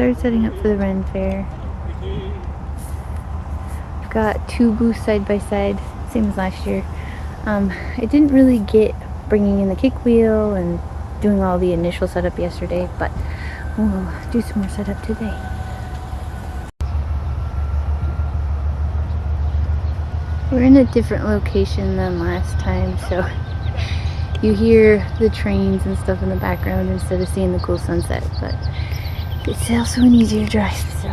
started setting up for the Ren Fair. I've got 2 booths side by side, same as last year. I didn't really get bringing in the kick wheel and doing all the initial setup yesterday, but we'll do some more setup today. We're in a different location than last time, so you hear the trains and stuff in the background instead of seeing the cool sunset, but it's also an easier drive, so.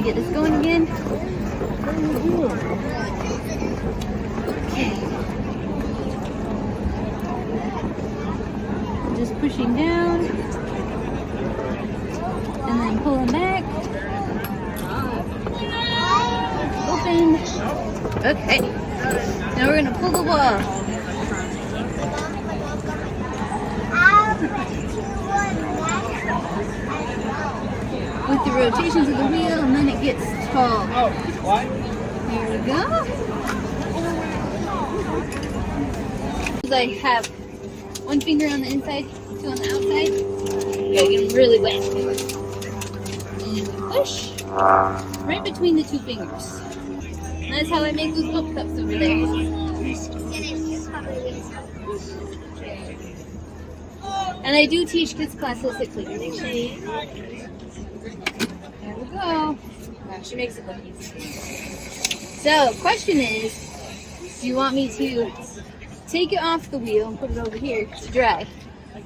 Get this going again. Okay. Just pushing down and then pulling back. Open. Okay. Now we're gonna pull the wall. With the rotations of the wheel, and then it gets tall. Here we go. I have 1 finger on the inside, 2 on the outside. You gotta get them really wet. And you push right between the 2 fingers. And that's how I make those bump cups over there. And I do teach kids classes at Pottery. There we go. She makes it look easy. So, question is, do you want me to take it off the wheel and put it over here to dry?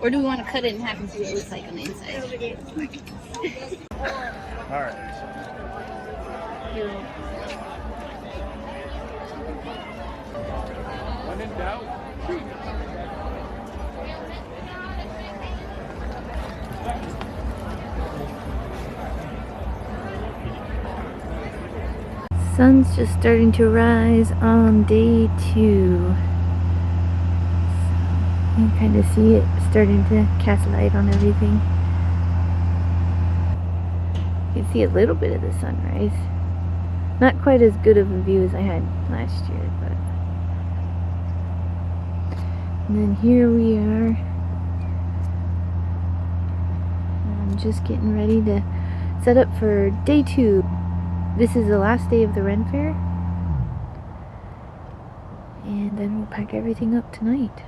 Or do we want to cut it in half and see what it looks like on the inside? Alright. When in doubt, shoot. Sun's just starting to rise on day 2. You can kind of see it starting to cast light on everything. You can see a little bit of the sunrise. Not quite as good of a view as I had last year, but And then here we are. I'm just getting ready to set up for day 2. This is the last day of the Ren Fair. And then we'll pack everything up tonight.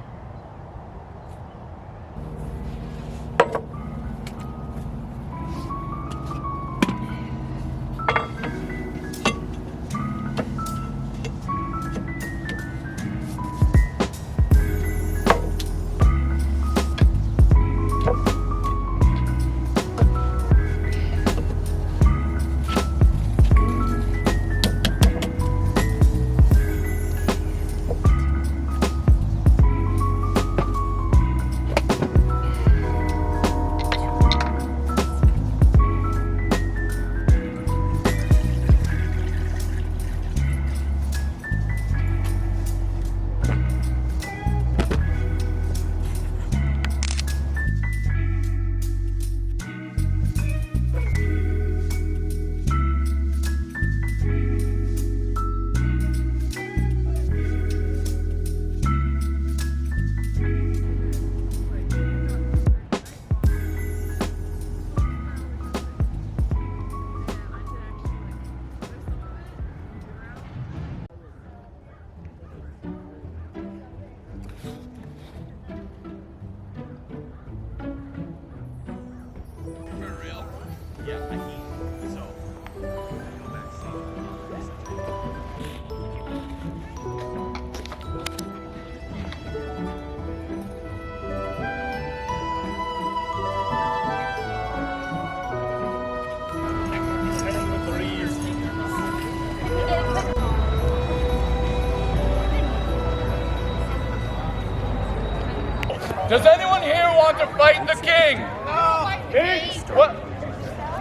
Does anyone here want to fight the king? No. King? What?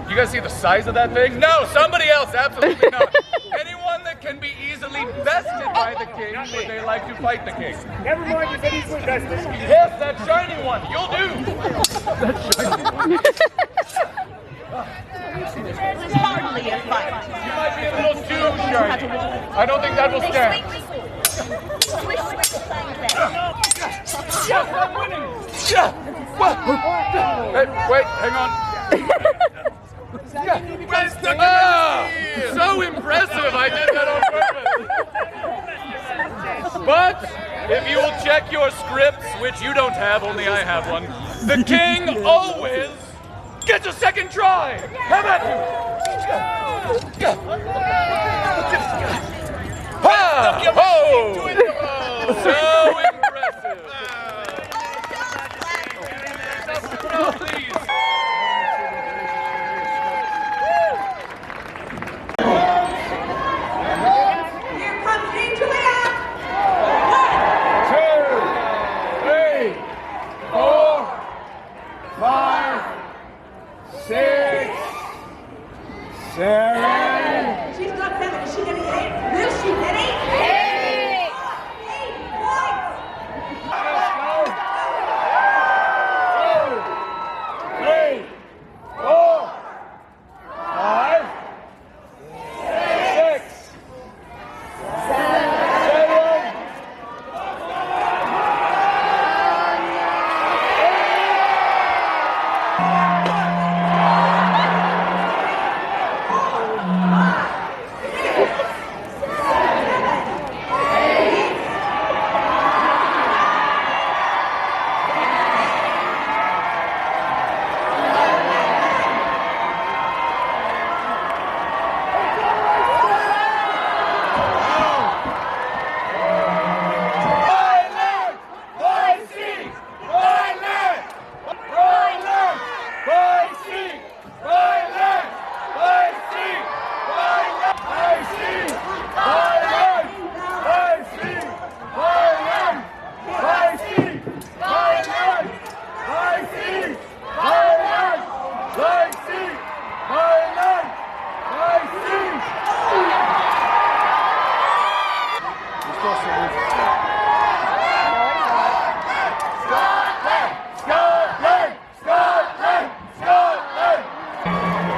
You guys see the size of that thing? No, somebody else, absolutely not. Anyone that can be easily bested by the king, would they like to fight the king? Never mind, you said easily bested. Yes, that shiny one, you'll do. That shiny one. It's hardly a fight. You might be a little too shiny. I don't think that will stand. Swish, swish, bang, bang. Yes, I'm winning! Yeah! What? Hey, wait, hang on. So impressive, I did that on purpose. But, if you will check your scripts, which you don't have, only I have one, the king always gets a second try! How about you? Ha! Ho! So impressive! Please! Here comes Julia! 2, 3, 4, 5, 6, 7. She's got 7. Is she getting 8? Will she get 8? 8 points! Let's go. 2, 3, 4, 5, 6, 7.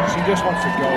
She just wants to go.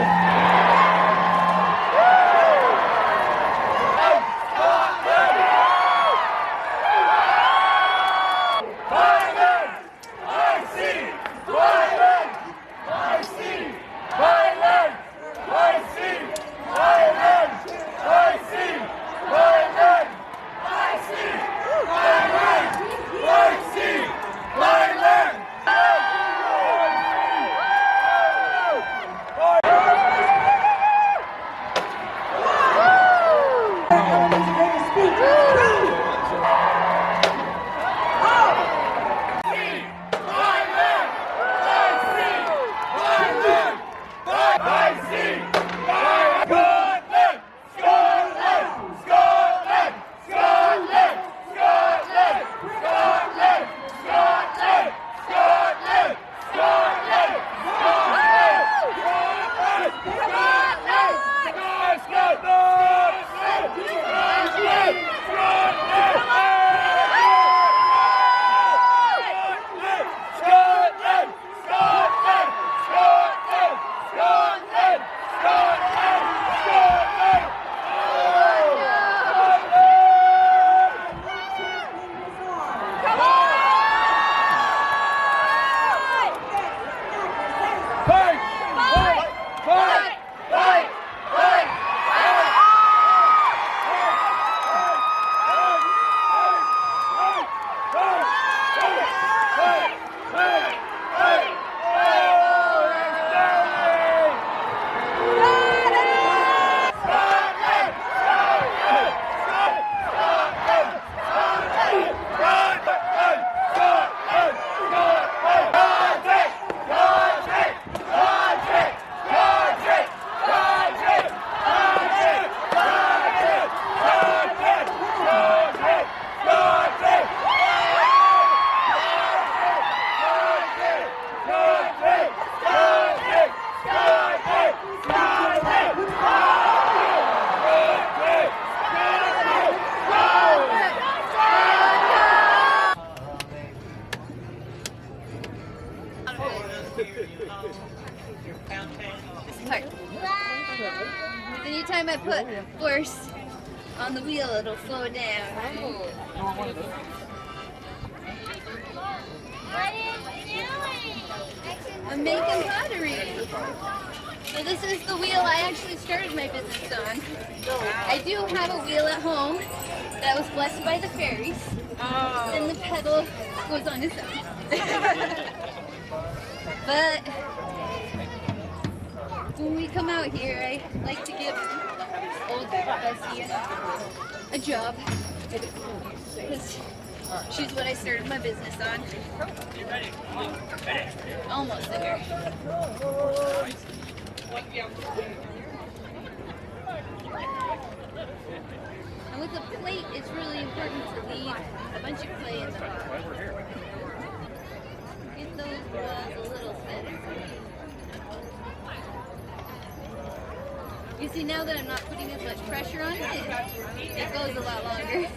this part. Because anytime I put force on the wheel, it'll slow it down. I'm making pottery. So this is the wheel I actually started my business on. I do have a wheel at home that was blessed by the fairies. Oh. And the pedal goes on its own. But when we come out here, I like to give old Bessie a job. Because she's what I started my business on. Almost there. And with the plate, it's really important to leave a bunch of clay in the bottom. Get those balls a little thinner. You see, now that I'm not putting as much pressure on it, it goes a lot longer.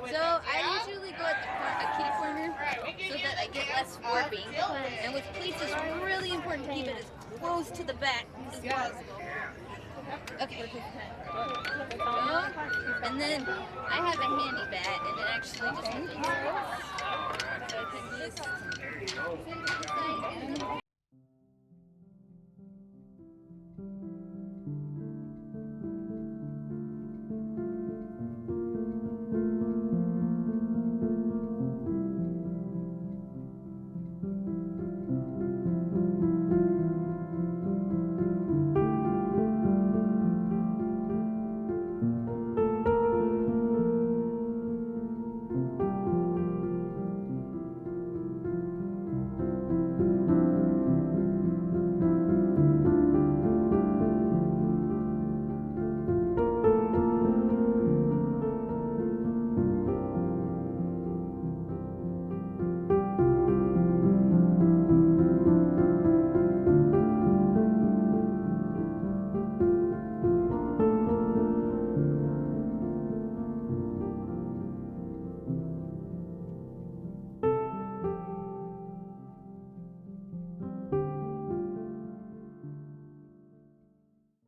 So I usually go at a kitty corner so that I get less warping. And with pleats, it's really important to keep it as close to the back as possible. Okay. And then I have a handy bat, and it actually just has a so I can just set it aside.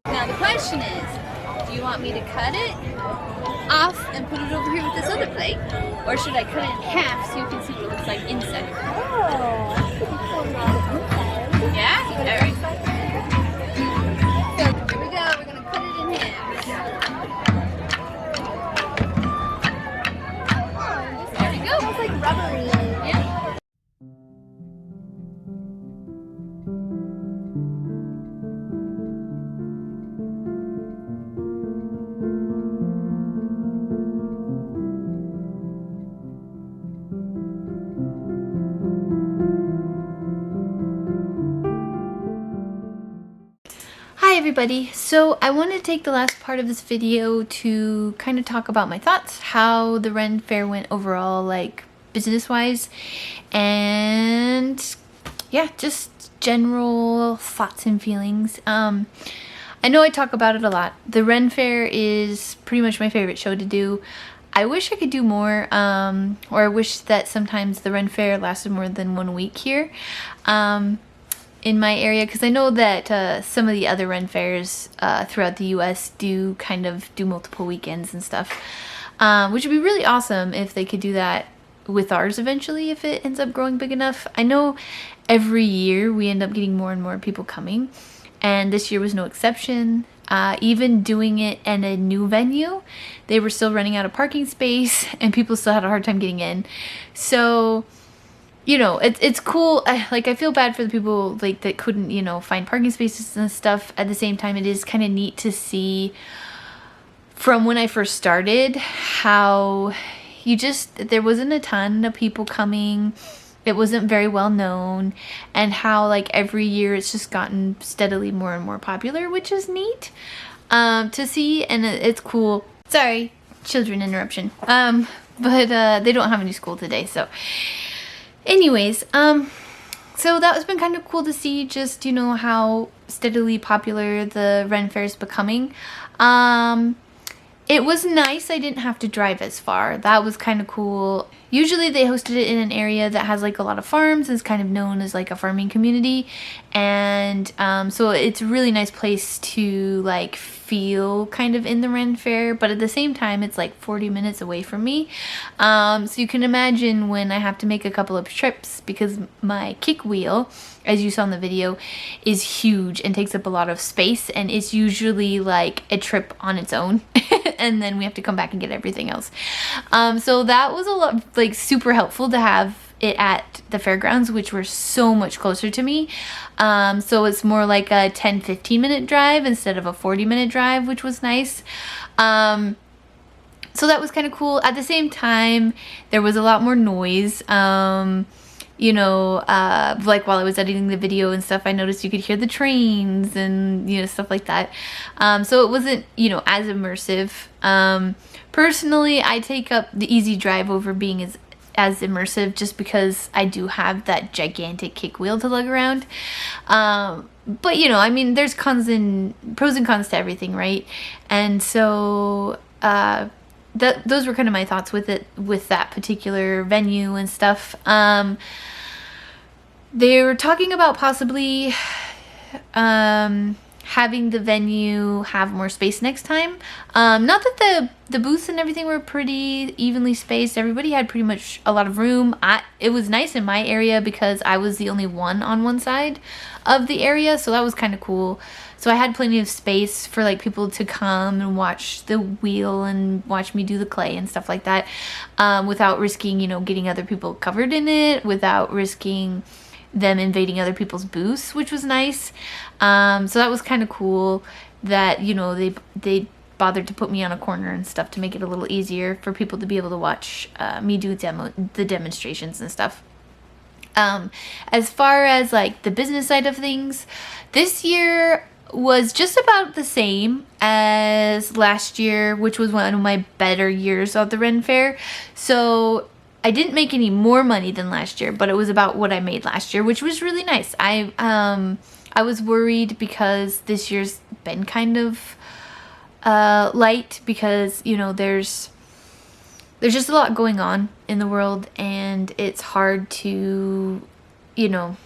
Now the question is, do you want me to cut it off and put it over here with this other plate? Or should I cut it in half so you can see what it looks like inside? Oh, Yeah? Alright. So here we go, we're going to cut it in half. There we go. it's like rubbery. Yeah. Hi everybody, so I want to take the last part of this video to kind of talk about my thoughts, how the Ren Fair went overall, like business wise, and yeah, just general thoughts and feelings. I know I talk about it a lot. The Ren Fair is pretty much my favorite show to do. I wish I could do more, or I wish that sometimes the Ren Fair lasted more than 1 week here. In my area, because I know that some of the other Ren Fairs throughout the US do kind of do multiple weekends and stuff, which would be really awesome if they could do that with ours eventually, if it ends up growing big enough. I know every year we end up getting more and more people coming, and this year was no exception. Even doing it in a new venue, they were still running out of parking space and people still had a hard time getting in. So you know, it's cool. I feel bad for the people like that couldn't, you know, find parking spaces and stuff. At the same time, it is kind of neat to see from when I first started how there wasn't a ton of people coming. It wasn't very well known, and how like every year it's just gotten steadily more and more popular, which is neat to see, and it's cool. Sorry, children interruption. But they don't have any school today, so. Anyways, so that has been kind of cool to see, just, you know, how steadily popular the Ren Fair is becoming. It was nice I didn't have to drive as far. That was kind of cool. Usually they hosted it in an area that has like a lot of farms. It's kind of known as like a farming community. And so it's a really nice place to like feel kind of in the Ren Fair, but at the same time it's like 40 minutes away from me. So you can imagine when I have to make a couple of trips, because my kick wheel, as you saw in the video, is huge and takes up a lot of space, and it's usually like a trip on its own. And then we have to come back and get everything else. So that was a lot, like super helpful to have it at the fairgrounds, which were so much closer to me. So it's more like a 10-15 minute drive instead of a 40-minute drive, which was nice. So that was kind of cool. At the same time, there was a lot more noise. You know, like while I was editing the video and stuff, I noticed you could hear the trains and, you know, stuff like that. So it wasn't, you know, as immersive. Personally, I take up the easy drive over being as immersive, just because I do have that gigantic kick wheel to lug around. But, you know, I mean, there's pros and cons to everything, right? And so those were kind of my thoughts with that particular venue and stuff. They were talking about possibly having the venue have more space next time. Not that the booths and everything were pretty evenly spaced. Everybody had pretty much a lot of room. It was nice in my area because I was the only one on one side of the area, so that was kind of cool. So I had plenty of space for like people to come and watch the wheel and watch me do the clay and stuff like that, without risking, you know, getting other people covered in it, without risking them invading other people's booths, which was nice. So that was kind of cool that, you know, they bothered to put me on a corner and stuff to make it a little easier for people to be able to watch me do the demonstrations and stuff. As far as like the business side of things, this year was just about the same as last year, which was one of my better years of the Ren Fair. So I didn't make any more money than last year, but it was about what I made last year, which was really nice. I was worried because this year's been kind of light, because, you know, there's just a lot going on in the world, and it's hard to, you know,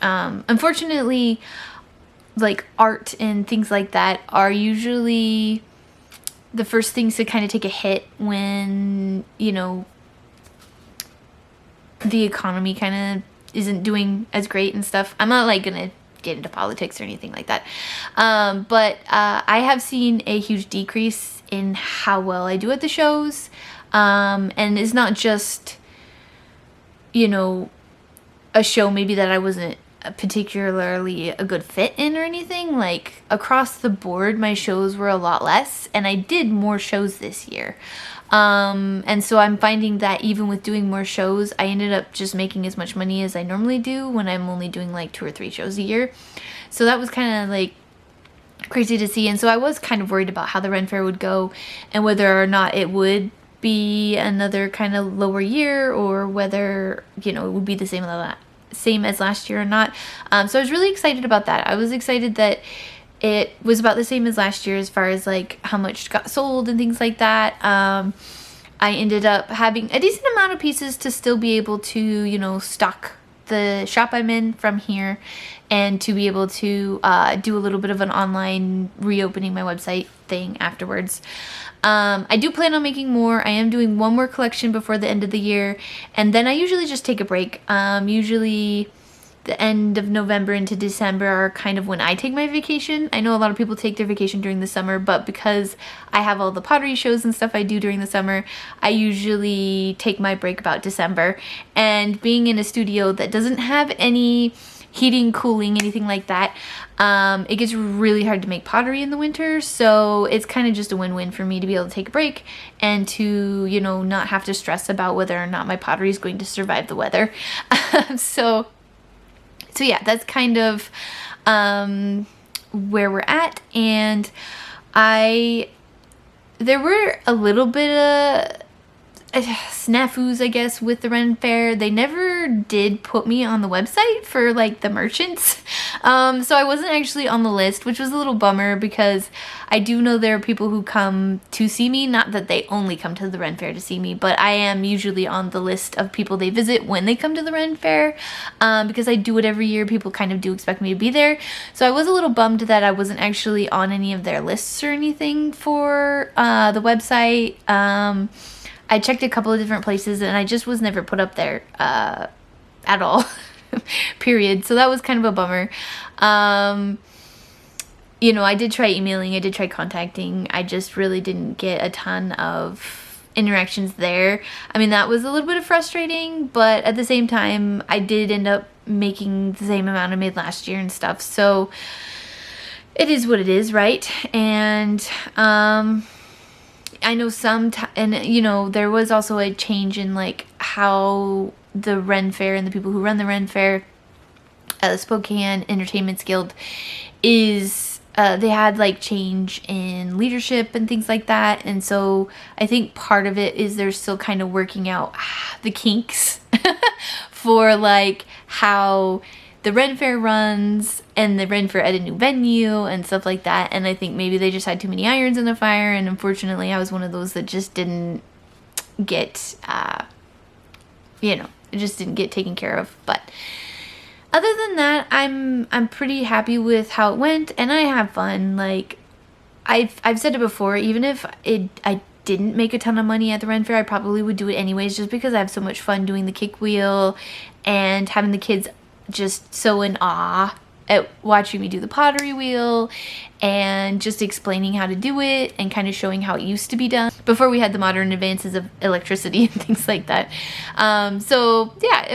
unfortunately, like art and things like that are usually the first things to kind of take a hit when, you know, the economy kind of isn't doing as great and stuff. I'm not like gonna get into politics or anything like that, but I have seen a huge decrease in how well I do at the shows, and it's not just, you know, a show maybe that I wasn't particularly a good fit in or anything. Like across the board, my shows were a lot less, and I did more shows this year. And so I'm finding that even with doing more shows, I ended up just making as much money as I normally do when I'm only doing like 2 or 3 shows a year. So that was kind of like crazy to see. And so I was kind of worried about how the Ren Fair would go and whether or not it would be another kind of lower year, or whether, you know, it would be the same as last year or not. So I was really excited about that. I was excited that it was about the same as last year as far as like how much got sold and things like that. I ended up having a decent amount of pieces to still be able to, you know, stock the shop I'm in from here, and to be able to do a little bit of an online reopening my website thing afterwards. I do plan on making more. I am doing one more collection before the end of the year, and then I usually just take a break. Usually the end of November into December are kind of when I take my vacation. I know a lot of people take their vacation during the summer, but because I have all the pottery shows and stuff I do during the summer, I usually take my break about December. And being in a studio that doesn't have any heating, cooling, anything like that, it gets really hard to make pottery in the winter. So it's kind of just a win-win for me to be able to take a break and to, you know, not have to stress about whether or not my pottery is going to survive the weather. So yeah, that's kind of where we're at. And there were a little bit of, snafus, I guess, with the Ren Fair. They never did put me on the website for like the merchants. So I wasn't actually on the list, which was a little bummer because I do know there are people who come to see me. Not that they only come to the Ren Fair to see me, but I am usually on the list of people they visit when they come to the Ren Fair, because I do it every year. People kind of do expect me to be there. So I was a little bummed that I wasn't actually on any of their lists or anything for the website. I checked a couple of different places and I just was never put up there at all. Period. So that was kind of a bummer. You know, I did try emailing, I did try contacting. I just really didn't get a ton of interactions there. I mean, that was a little bit of frustrating, but at the same time, I did end up making the same amount I made last year and stuff. So it is what it is, right? And I know and you know, there was also a change in like how the Ren Fair and the people who run the Ren Fair, the Spokane Entertainment Guild, is they had like change in leadership and things like that. And so I think part of it is they're still kind of working out the kinks for like how the Ren Fair runs and the Ren Fair at a new venue and stuff like that. And I think maybe they just had too many irons in the fire, and unfortunately I was one of those that just didn't get you know, it just didn't get taken care of. But other than that, I'm pretty happy with how it went, and I have fun. Like I've said it before, even if I didn't make a ton of money at the Ren Fair, I probably would do it anyways, just because I have so much fun doing the kick wheel and having the kids just so in awe at watching me do the pottery wheel and just explaining how to do it and kind of showing how it used to be done before we had the modern advances of electricity and things like that. So yeah,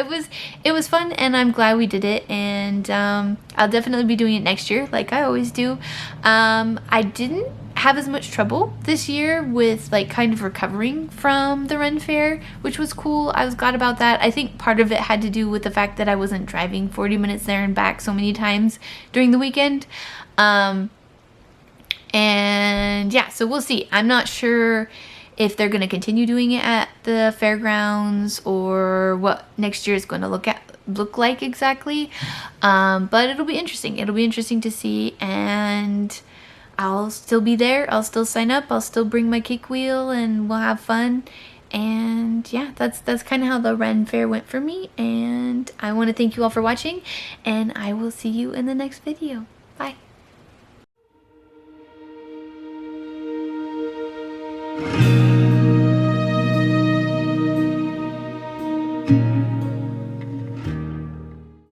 it was fun, and I'm glad we did it, and I'll definitely be doing it next year like I always do. I didn't have as much trouble this year with like kind of recovering from the Ren Fair, which was cool. I was glad about that. I think part of it had to do with the fact that I wasn't driving 40 minutes there and back so many times during the weekend. And yeah, so we'll see. I'm not sure if they're going to continue doing it at the fairgrounds or what next year is going to look like exactly. But it'll be interesting. It'll be interesting to see, and I'll still be there. I'll still sign up. I'll still bring my kick wheel, and we'll have fun. And yeah, that's kind of how the Ren Fair went for me. And I want to thank you all for watching, and I will see you in the next video. Bye.